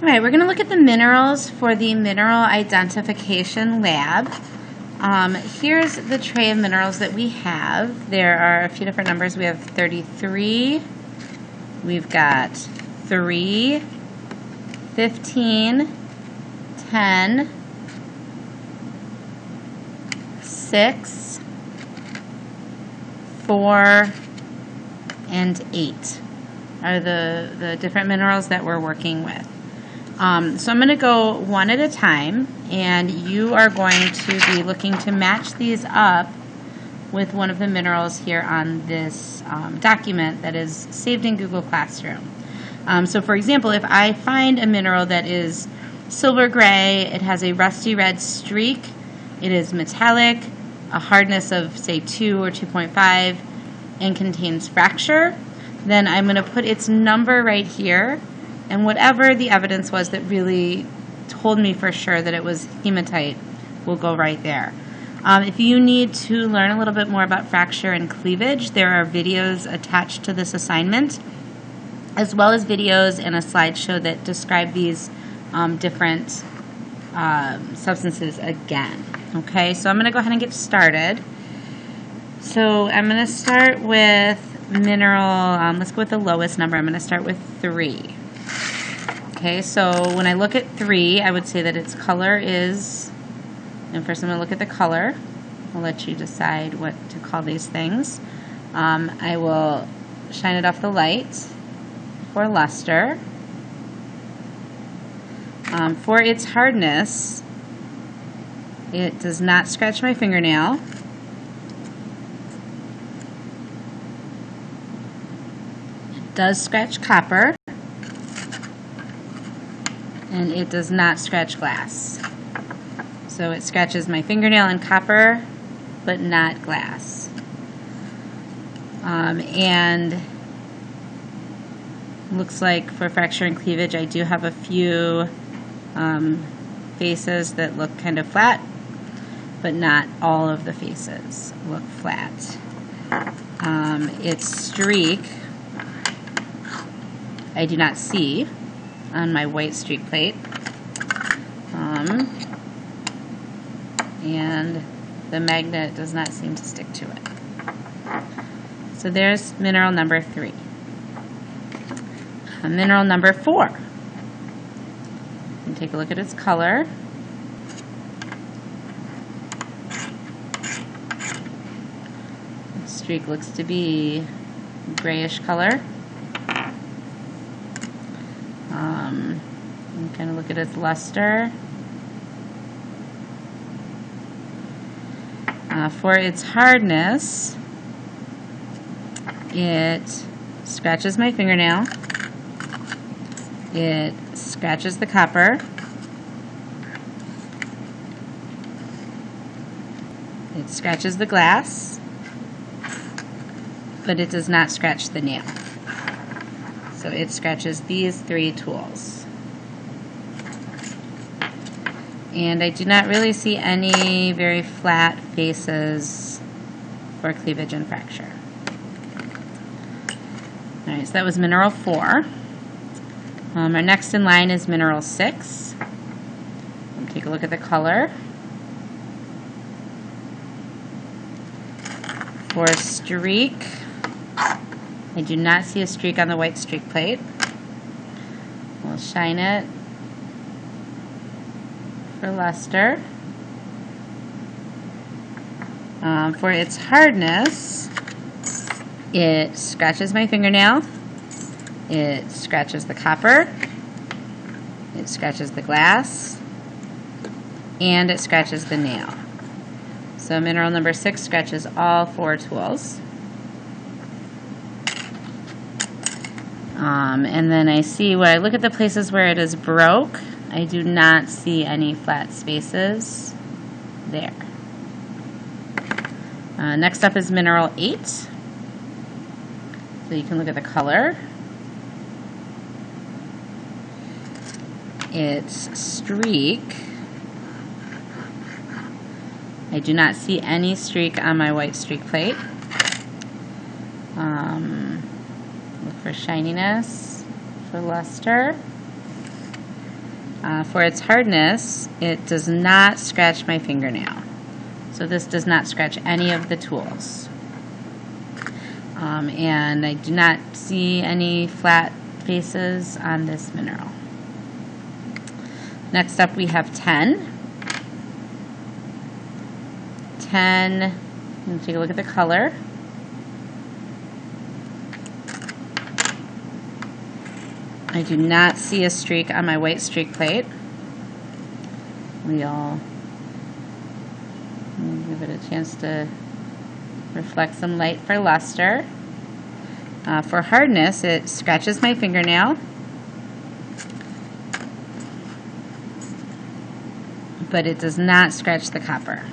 All right, we're going to look at the minerals for the Mineral Identification Lab. Here's the tray of minerals that we have. There are a few different numbers. We have 33, we've got 3, 15, 10, 6, 4, and 8 are the different minerals that we're working with. So I'm going to go one at a time, and you are going to be looking to match these up with one of the minerals here on this document that is saved in Google Classroom. So for example, if I find a mineral that is silver gray, it has a rusty red streak, it is metallic, a hardness of say 2 or 2.5, and contains fracture, then I'm going to put its number right here, and whatever the evidence was that really told me for sure that it was hematite will go right there. If you need to learn a little bit more about fracture and cleavage, there are videos attached to this assignment, as well as videos and a slideshow that describe these different substances again. Okay, so I'm going to go ahead and get started. So I'm going to start with mineral, let's go with the lowest number. I'm going to start with 3. Okay, so when I look at 3, I would say that its color is, and first I'm going to look at the color. I'll let you decide what to call these things. I will shine it off the light for luster. For its hardness, it does not scratch my fingernail. It does scratch copper. And it does not scratch glass. So it scratches my fingernail and copper, but not glass. And looks like for fracture and cleavage, I do have a few faces that look kind of flat, but not all of the faces look flat. Its streak, I do not see on my white streak plate, and the magnet does not seem to stick to it. So there's mineral number 3. Mineral number 4. And take a look at its color. The streak looks to be grayish color. And kind of look at its luster. For its hardness, it scratches my fingernail. It scratches the copper. It scratches the glass, but it does not scratch the nail. So it scratches these 3 tools. And I do not really see any very flat faces for cleavage and fracture. Alright, so that was mineral 4. Our next in line is mineral 6. Take a look at the color. For streak, I do not see a streak on the white streak plate. We'll shine it for luster. For its hardness, it scratches my fingernail. It scratches the copper. It scratches the glass. And it scratches the nail. So mineral number 6 scratches all 4 tools. And then I see, when I look at the places where it is broke, I do not see any flat spaces there. Next up is mineral 8. So you can look at the color. Its streak, I do not see any streak on my white streak plate. Look for shininess, for luster. For its hardness, it does not scratch my fingernail. So this does not scratch any of the tools. And I do not see any flat faces on this mineral. Next up we have 10. 10, let's take a look at the color. I do not see a streak on my white streak plate. We'll give it a chance to reflect some light for luster. For hardness, it scratches my fingernail, but it does not scratch the copper.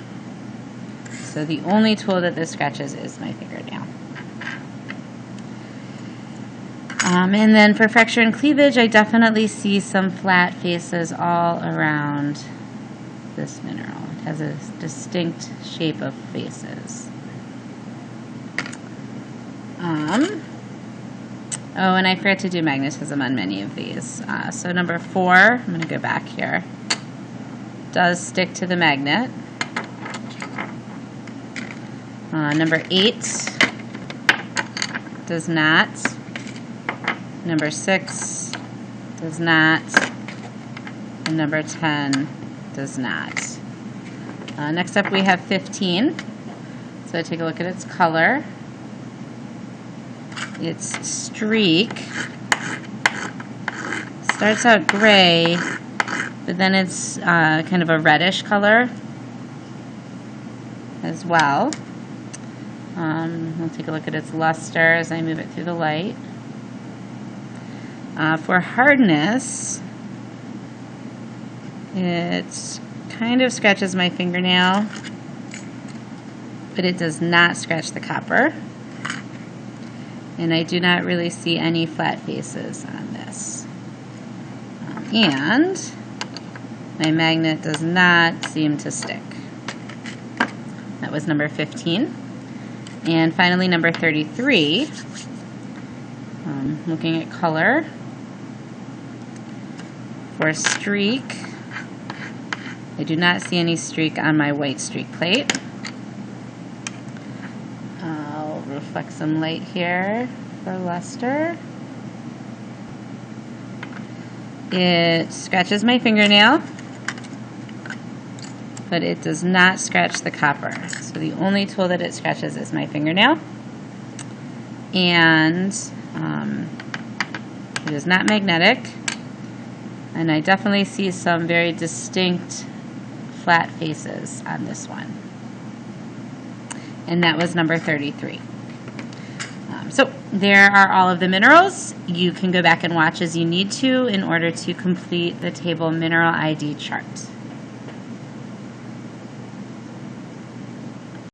So the only tool that this scratches is my fingernail. And then for fracture and cleavage, I definitely see some flat faces all around this mineral. It has a distinct shape of faces. Oh, and I forgot to do magnetism on many of these. So number 4, I'm going to go back here, does stick to the magnet. Number 8 does not. Number 6 does not. And number 10 does not. Next up we have 15. So take a look at its color. Its streak starts out gray, but then it's kind of a reddish color as well. We'll take a look at its luster as I move it through the light. For hardness, it kind of scratches my fingernail, but it does not scratch the copper. And I do not really see any flat faces on this. And my magnet does not seem to stick. That was number 15. And finally, number 33. Looking at color. For streak, I do not see any streak on my white streak plate. I'll reflect some light here for luster. It scratches my fingernail, but it does not scratch the copper. So the only tool that it scratches is my fingernail. And it is not magnetic. And I definitely see some very distinct flat faces on this one. And that was number 33. So there are all of the minerals. You can go back and watch as you need to in order to complete the table mineral ID chart.